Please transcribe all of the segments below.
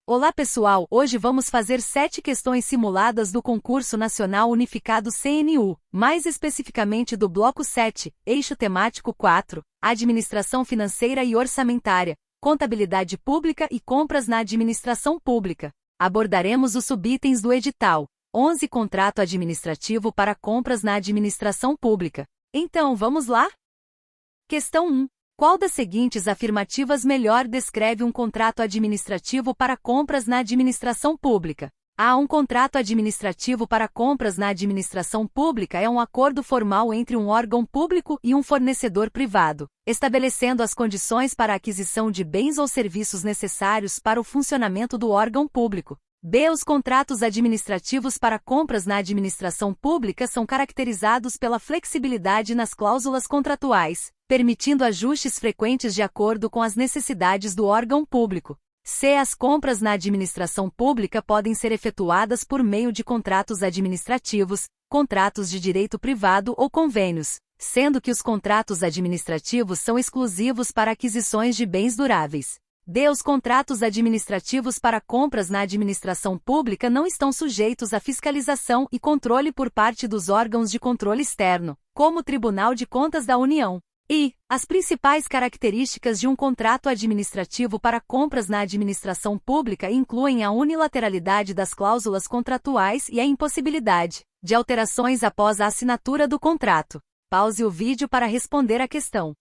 Olá pessoal, hoje vamos fazer 7 questões simuladas do Concurso Nacional Unificado CNU, mais especificamente do Bloco 7, Eixo Temático 4, Administração Financeira e Orçamentária, Contabilidade Pública e Compras na Administração Pública. Abordaremos os subitens do edital. 11 Contrato administrativo para compras na administração pública. Então, vamos lá? Questão 1. Qual das seguintes afirmativas melhor descreve um contrato administrativo para compras na administração pública? A. Um contrato administrativo para compras na administração pública é um acordo formal entre um órgão público e um fornecedor privado, estabelecendo as condições para a aquisição de bens ou serviços necessários para o funcionamento do órgão público. B. Os contratos administrativos para compras na administração pública são caracterizados pela flexibilidade nas cláusulas contratuais, permitindo ajustes frequentes de acordo com as necessidades do órgão público. C. As compras na administração pública podem ser efetuadas por meio de contratos administrativos, contratos de direito privado ou convênios, sendo que os contratos administrativos são exclusivos para aquisições de bens duráveis. D. Os contratos administrativos para compras na administração pública não estão sujeitos à fiscalização e controle por parte dos órgãos de controle externo, como o Tribunal de Contas da União. E. As principais características de um contrato administrativo para compras na administração pública incluem a unilateralidade das cláusulas contratuais e a impossibilidade de alterações após a assinatura do contrato. Pause o vídeo para responder a questão.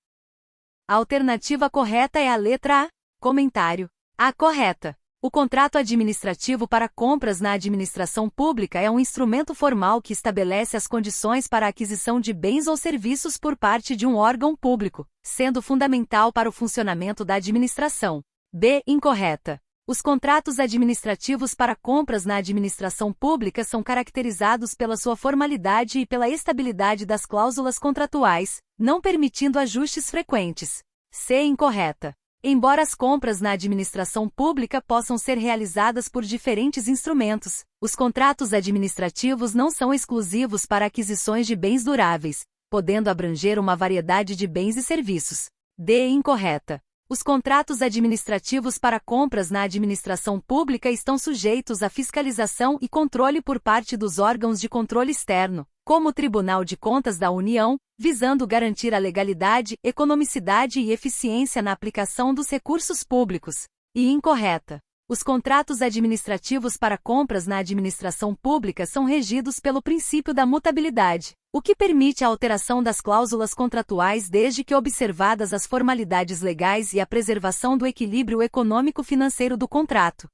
A alternativa correta é a letra A. Comentário. A correta. O contrato administrativo para compras na administração pública é um instrumento formal que estabelece as condições para a aquisição de bens ou serviços por parte de um órgão público, sendo fundamental para o funcionamento da administração. B. Incorreta. Os contratos administrativos para compras na administração pública são caracterizados pela sua formalidade e pela estabilidade das cláusulas contratuais, não permitindo ajustes frequentes. C. Incorreta. Embora as compras na administração pública possam ser realizadas por diferentes instrumentos, os contratos administrativos não são exclusivos para aquisições de bens duráveis, podendo abranger uma variedade de bens e serviços. D. Incorreta. Os contratos administrativos para compras na administração pública estão sujeitos à fiscalização e controle por parte dos órgãos de controle externo, como o Tribunal de Contas da União, visando garantir a legalidade, economicidade e eficiência na aplicação dos recursos públicos. E incorreta. Os contratos administrativos para compras na administração pública são regidos pelo princípio da mutabilidade, o que permite a alteração das cláusulas contratuais desde que observadas as formalidades legais e a preservação do equilíbrio econômico-financeiro do contrato.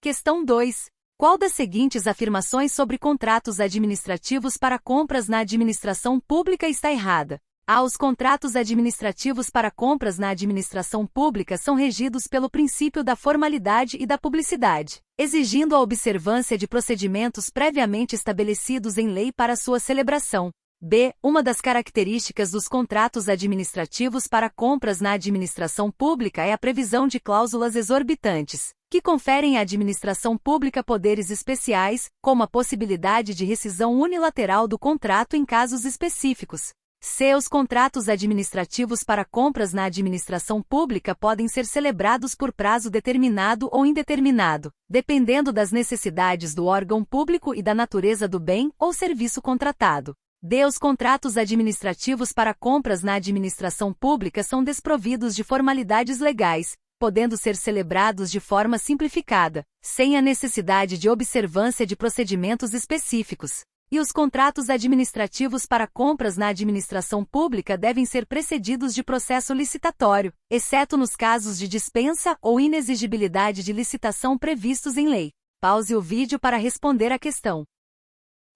Questão 2. Qual das seguintes afirmações sobre contratos administrativos para compras na administração pública está errada? A. Os contratos administrativos para compras na administração pública são regidos pelo princípio da formalidade e da publicidade, exigindo a observância de procedimentos previamente estabelecidos em lei para sua celebração. B. Uma das características dos contratos administrativos para compras na administração pública é a previsão de cláusulas exorbitantes, que conferem à administração pública poderes especiais, como a possibilidade de rescisão unilateral do contrato em casos específicos. C. Os contratos administrativos para compras na administração pública podem ser celebrados por prazo determinado ou indeterminado, dependendo das necessidades do órgão público e da natureza do bem ou serviço contratado. D. Os contratos administrativos para compras na administração pública são desprovidos de formalidades legais, podendo ser celebrados de forma simplificada, sem a necessidade de observância de procedimentos específicos. E os contratos administrativos para compras na administração pública devem ser precedidos de processo licitatório, exceto nos casos de dispensa ou inexigibilidade de licitação previstos em lei. Pause o vídeo para responder a questão.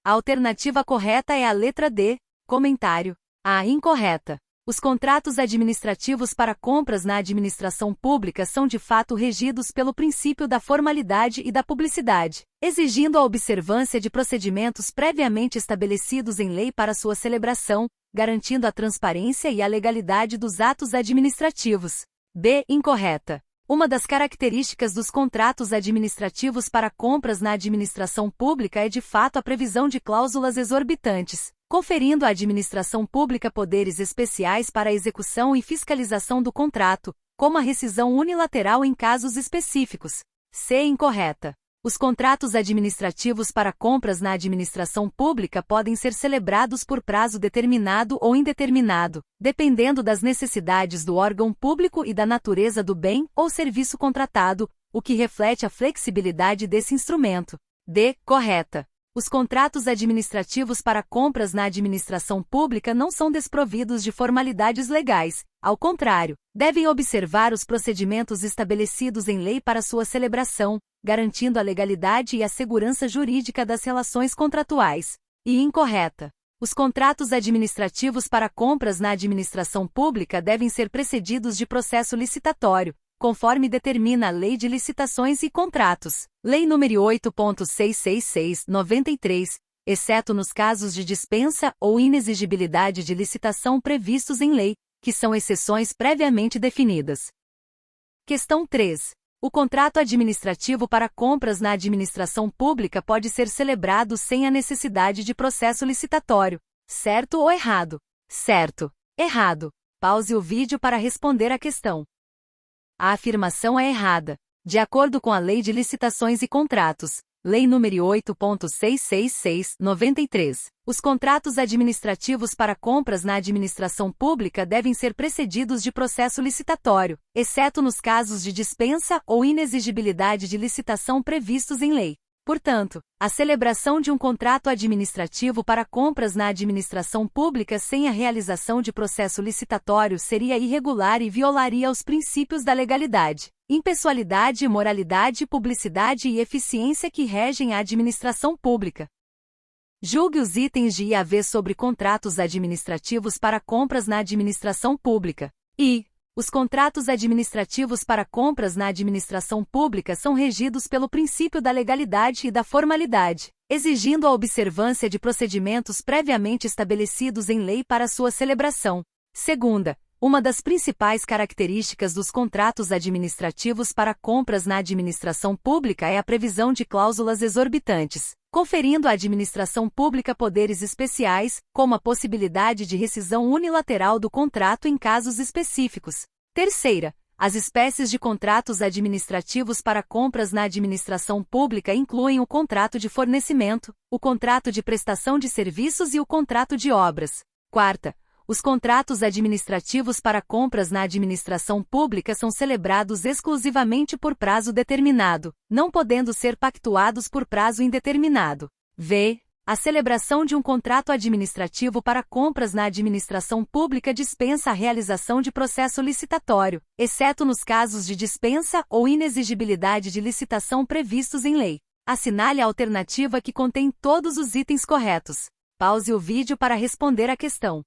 A alternativa correta é a letra D. Comentário. A. Incorreta. Os contratos administrativos para compras na administração pública são de fato regidos pelo princípio da formalidade e da publicidade, exigindo a observância de procedimentos previamente estabelecidos em lei para sua celebração, garantindo a transparência e a legalidade dos atos administrativos. B. Incorreta. Uma das características dos contratos administrativos para compras na administração pública é de fato a previsão de cláusulas exorbitantes, conferindo à administração pública poderes especiais para a execução e fiscalização do contrato, como a rescisão unilateral em casos específicos. C. Incorreta. Os contratos administrativos para compras na administração pública podem ser celebrados por prazo determinado ou indeterminado, dependendo das necessidades do órgão público e da natureza do bem ou serviço contratado, o que reflete a flexibilidade desse instrumento. D. Correta. Os contratos administrativos para compras na administração pública não são desprovidos de formalidades legais, ao contrário, devem observar os procedimentos estabelecidos em lei para sua celebração, garantindo a legalidade e a segurança jurídica das relações contratuais. E incorreta. Os contratos administrativos para compras na administração pública devem ser precedidos de processo licitatório, conforme determina a Lei de Licitações e Contratos, Lei nº 8.666/93, exceto nos casos de dispensa ou inexigibilidade de licitação previstos em lei, que são exceções previamente definidas. Questão 3. O contrato administrativo para compras na administração pública pode ser celebrado sem a necessidade de processo licitatório. Certo ou errado? Certo. Errado. Pause o vídeo para responder a questão. A afirmação é errada. De acordo com a Lei de Licitações e Contratos, Lei nº 8.666/93, os contratos administrativos para compras na administração pública devem ser precedidos de processo licitatório, exceto nos casos de dispensa ou inexigibilidade de licitação previstos em lei. Portanto, a celebração de um contrato administrativo para compras na administração pública sem a realização de processo licitatório seria irregular e violaria os princípios da legalidade, impessoalidade, moralidade, publicidade e eficiência que regem a administração pública. Julgue os itens de I a V sobre contratos administrativos para compras na administração pública. I. Os contratos administrativos para compras na administração pública são regidos pelo princípio da legalidade e da formalidade, exigindo a observância de procedimentos previamente estabelecidos em lei para sua celebração. Segunda, uma das principais características dos contratos administrativos para compras na administração pública é a previsão de cláusulas exorbitantes, conferindo à administração pública poderes especiais, como a possibilidade de rescisão unilateral do contrato em casos específicos. Terceira, as espécies de contratos administrativos para compras na administração pública incluem o contrato de fornecimento, o contrato de prestação de serviços e o contrato de obras. Quarta, os contratos administrativos para compras na administração pública são celebrados exclusivamente por prazo determinado, não podendo ser pactuados por prazo indeterminado. V. A celebração de um contrato administrativo para compras na administração pública dispensa a realização de processo licitatório, exceto nos casos de dispensa ou inexigibilidade de licitação previstos em lei. Assinale a alternativa que contém todos os itens corretos. Pause o vídeo para responder a questão.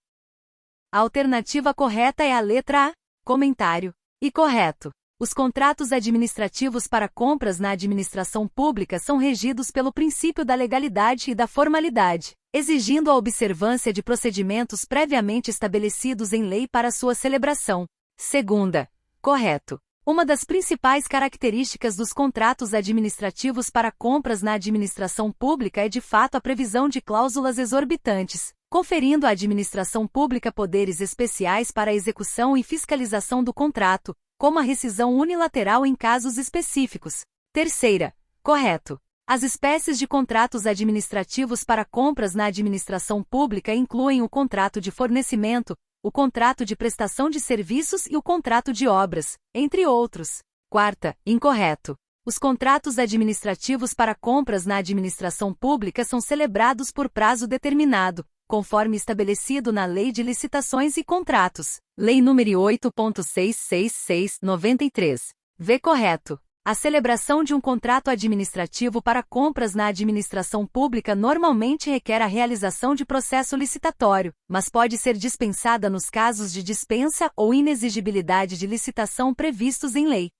A alternativa correta é a letra A. Comentário. E correto. Os contratos administrativos para compras na administração pública são regidos pelo princípio da legalidade e da formalidade, exigindo a observância de procedimentos previamente estabelecidos em lei para sua celebração. Segunda. Correto. Uma das principais características dos contratos administrativos para compras na administração pública é de fato a previsão de cláusulas exorbitantes, conferindo à administração pública poderes especiais para a execução e fiscalização do contrato, como a rescisão unilateral em casos específicos. Terceira. Correto. As espécies de contratos administrativos para compras na administração pública incluem o contrato de fornecimento, o contrato de prestação de serviços e o contrato de obras, entre outros. Quarta. Incorreto. Os contratos administrativos para compras na administração pública são celebrados por prazo determinado, conforme estabelecido na Lei de Licitações e Contratos, Lei nº 8.666/93. V. Correto. A celebração de um contrato administrativo para compras na administração pública normalmente requer a realização de processo licitatório, mas pode ser dispensada nos casos de dispensa ou inexigibilidade de licitação previstos em lei.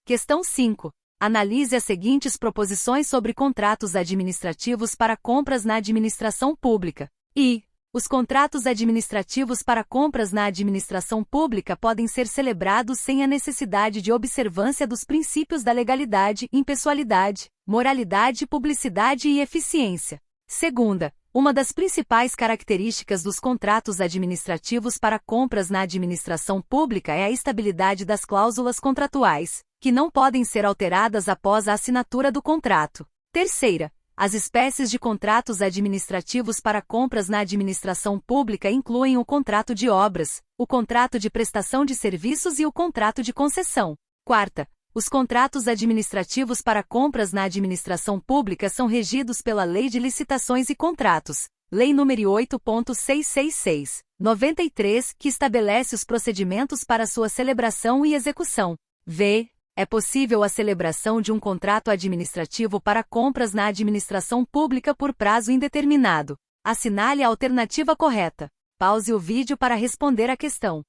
Questão 5. Analise as seguintes proposições sobre contratos administrativos para compras na administração pública. I. Os contratos administrativos para compras na administração pública podem ser celebrados sem a necessidade de observância dos princípios da legalidade, impessoalidade, moralidade, publicidade e eficiência. Segunda, uma das principais características dos contratos administrativos para compras na administração pública é a estabilidade das cláusulas contratuais, que não podem ser alteradas após a assinatura do contrato. Terceira, as espécies de contratos administrativos para compras na administração pública incluem o contrato de obras, o contrato de prestação de serviços e o contrato de concessão. Quarta, os contratos administrativos para compras na administração pública são regidos pela Lei de Licitações e Contratos, Lei nº 8.666/93, que estabelece os procedimentos para sua celebração e execução. V. É possível a celebração de um contrato administrativo para compras na administração pública por prazo indeterminado. Assinale a alternativa correta. Pause o vídeo para responder a questão.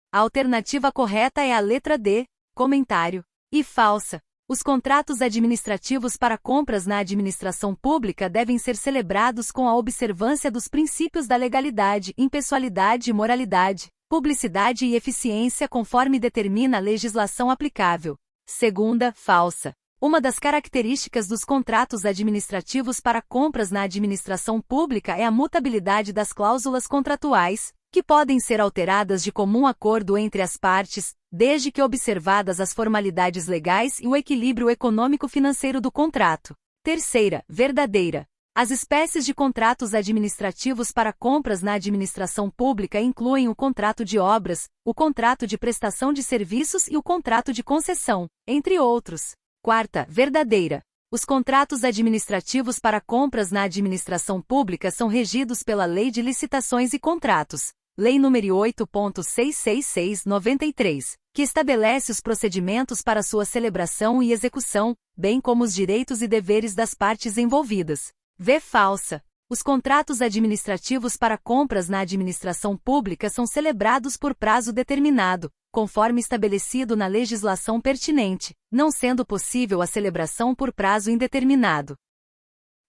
A alternativa correta é a letra D. Comentário. E falsa. Os contratos administrativos para compras na administração pública devem ser celebrados com a observância dos princípios da legalidade, impessoalidade e moralidade, publicidade e eficiência conforme determina a legislação aplicável. Segunda, falsa. Uma das características dos contratos administrativos para compras na administração pública é a mutabilidade das cláusulas contratuais, que podem ser alteradas de comum acordo entre as partes, desde que observadas as formalidades legais e o equilíbrio econômico-financeiro do contrato. Terceira, verdadeira. As espécies de contratos administrativos para compras na administração pública incluem o contrato de obras, o contrato de prestação de serviços e o contrato de concessão, entre outros. Quarta, verdadeira. Os contratos administrativos para compras na administração pública são regidos pela Lei de Licitações e Contratos, Lei nº 8.666/93, que estabelece os procedimentos para sua celebração e execução, bem como os direitos e deveres das partes envolvidas. V. Falsa. Os contratos administrativos para compras na administração pública são celebrados por prazo determinado, conforme estabelecido na legislação pertinente, não sendo possível a celebração por prazo indeterminado.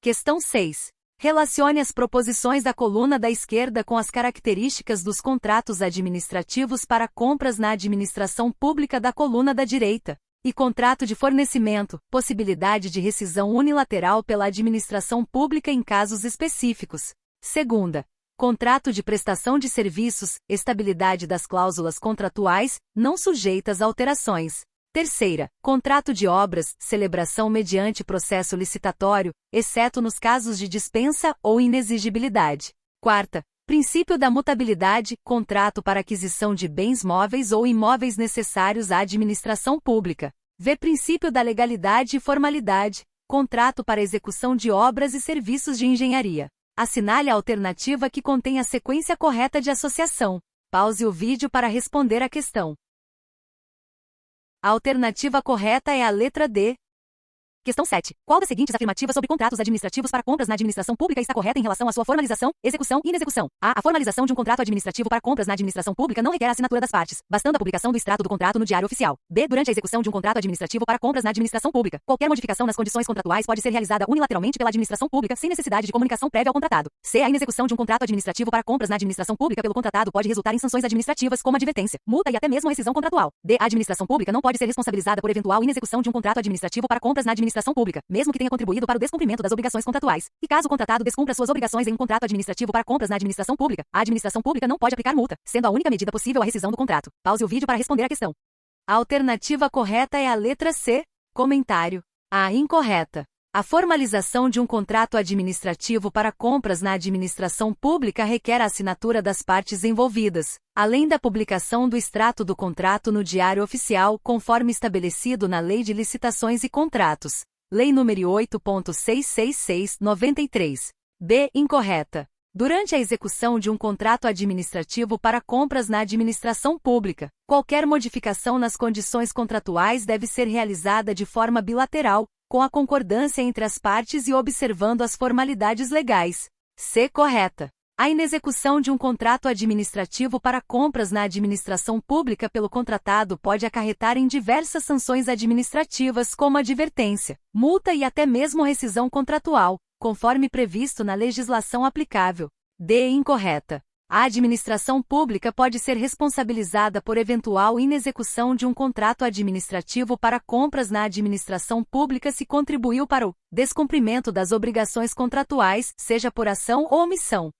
Questão 6. Relacione as proposições da coluna da esquerda com as características dos contratos administrativos para compras na administração pública da coluna da direita. E contrato de fornecimento, possibilidade de rescisão unilateral pela administração pública em casos específicos. Segunda, contrato de prestação de serviços, estabilidade das cláusulas contratuais, não sujeitas a alterações. Terceira, contrato de obras, celebração mediante processo licitatório, exceto nos casos de dispensa ou inexigibilidade. Quarta, princípio da mutabilidade, contrato para aquisição de bens móveis ou imóveis necessários à administração pública. V. Princípio da legalidade e formalidade, contrato para execução de obras e serviços de engenharia. Assinale a alternativa que contém a sequência correta de associação. Pause o vídeo para responder a questão. A alternativa correta é a letra D. Questão 7. Qual das seguintes afirmativas sobre contratos administrativos para compras na administração pública está correta em relação à sua formalização, execução e inexecução? A. A formalização de um contrato administrativo para compras na administração pública não requer a assinatura das partes, bastando a publicação do extrato do contrato no Diário Oficial. B. Durante a execução de um contrato administrativo para compras na administração pública, qualquer modificação nas condições contratuais pode ser realizada unilateralmente pela administração pública sem necessidade de comunicação prévia ao contratado. C. A inexecução de um contrato administrativo para compras na administração pública pelo contratado pode resultar em sanções administrativas como advertência, multa e até mesmo rescisão contratual. D. A administração pública não pode ser responsabilizada por eventual inexecução de um contrato administrativo para compras na administração pública, mesmo que tenha contribuído para o descumprimento das obrigações contratuais. E caso o contratado descumpra suas obrigações em um contrato administrativo para compras na administração pública, a administração pública não pode aplicar multa, sendo a única medida possível a rescisão do contrato. Pause o vídeo para responder a questão. A alternativa correta é a letra C. Comentário. A. Incorreta. A formalização de um contrato administrativo para compras na administração pública requer a assinatura das partes envolvidas, além da publicação do extrato do contrato no Diário Oficial, conforme estabelecido na Lei de Licitações e Contratos. Lei nº 8.666/93. B. Incorreta. Durante a execução de um contrato administrativo para compras na administração pública, qualquer modificação nas condições contratuais deve ser realizada de forma bilateral, com a concordância entre as partes e observando as formalidades legais. C. Correta. A inexecução de um contrato administrativo para compras na administração pública pelo contratado pode acarretar em diversas sanções administrativas como advertência, multa e até mesmo rescisão contratual, conforme previsto na legislação aplicável. D. Incorreta. A administração pública pode ser responsabilizada por eventual inexecução de um contrato administrativo para compras na administração pública se contribuiu para o descumprimento das obrigações contratuais, seja por ação ou omissão.